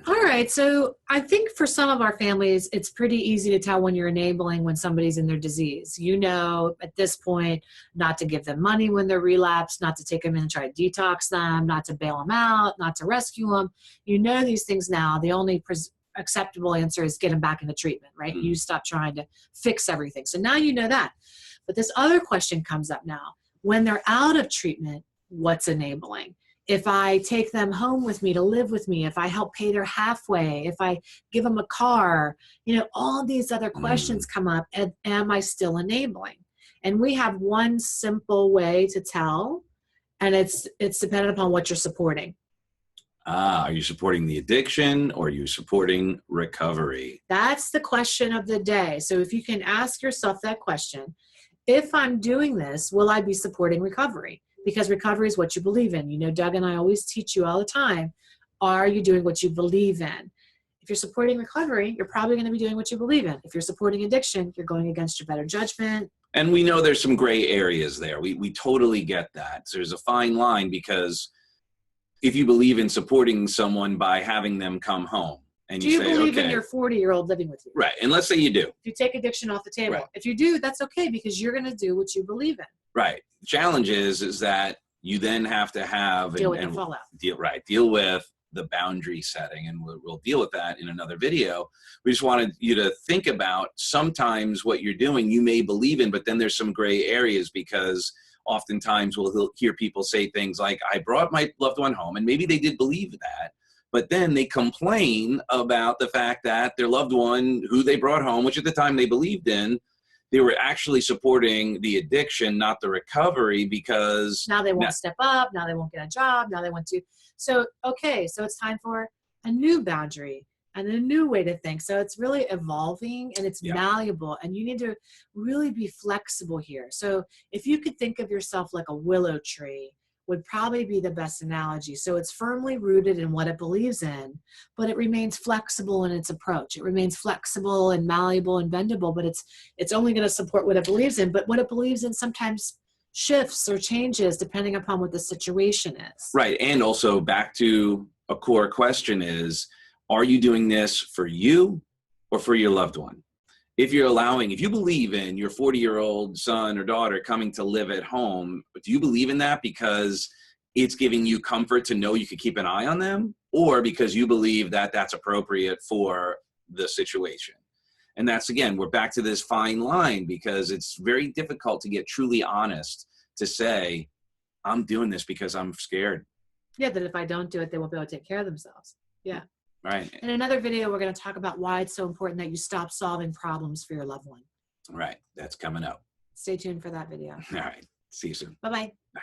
All right. So I think for some of our families, it's pretty easy to tell when you're enabling when somebody's in their disease. You know, at this point, not to give them money when they're relapsed, not to take them in and try to detox them, not to bail them out, not to rescue them. You know these things now. The only acceptable answer is get them back into treatment, right? You stop trying to fix everything. So now you know that. But this other question comes up now. When they're out of treatment, what's enabling? If I take them home with me to live with me, if I help pay their halfway, if I give them a car, you know, all these other questions come up. And am I still enabling? And we have one simple way to tell, and it's dependent upon what you're supporting. Are you supporting the addiction or are you supporting recovery? That's the question of the day. So if you can ask yourself that question, if I'm doing this, will I be supporting recovery? Because recovery is what you believe in. You know, Doug and I always teach you all the time, are you doing what you believe in? If you're supporting recovery, you're probably going to be doing what you believe in. If you're supporting addiction, you're going against your better judgment. And we know there's some gray areas there. We totally get that. So there's a fine line, because if you believe in supporting someone by having them come home, and do you you say, believe okay, in your 40-year-old living with you? right, and let's say you do. If you take addiction off the table. Right. If you do, that's okay, because you're going to do what you believe in. Right. The challenge is that you then have to have Deal with the fallout. Deal with the boundary setting, and we'll deal with that in another video. We just wanted you to think about sometimes what you're doing you may believe in, but then there's some gray areas, because oftentimes we'll hear people say things like, I brought my loved one home, and maybe they did believe that, but then they complain about the fact that their loved one who they brought home, which at the time they believed in, they were actually supporting the addiction, not the recovery, because now they won't step up. Now they won't get a job. Now they want to. So, okay. So it's time for a new boundary and a new way to think. So it's really evolving and it's malleable, and you need to really be flexible here. So if you could think of yourself like a willow tree, would probably be the best analogy. So it's firmly rooted in what it believes in, but it remains flexible in its approach. It remains flexible and malleable and bendable, but it's only going to support what it believes in. But what it believes in sometimes shifts or changes depending upon what the situation is. Right. And also back to a core question is, are you doing this for you or for your loved one? If you believe in your 40-year-old son or daughter coming to live at home, do you believe in that because it's giving you comfort to know you could keep an eye on them, or because you believe that that's appropriate for the situation? And that's, again, we're back to this fine line, because it's very difficult to get truly honest to say, I'm doing this because I'm scared. Yeah, that if I don't do it, they won't be able to take care of themselves. Yeah. Right. In another video, we're going to talk about why it's so important that you stop solving problems for your loved one. Right. That's coming up. Stay tuned for that video. All right. See you soon. Bye-bye. Bye.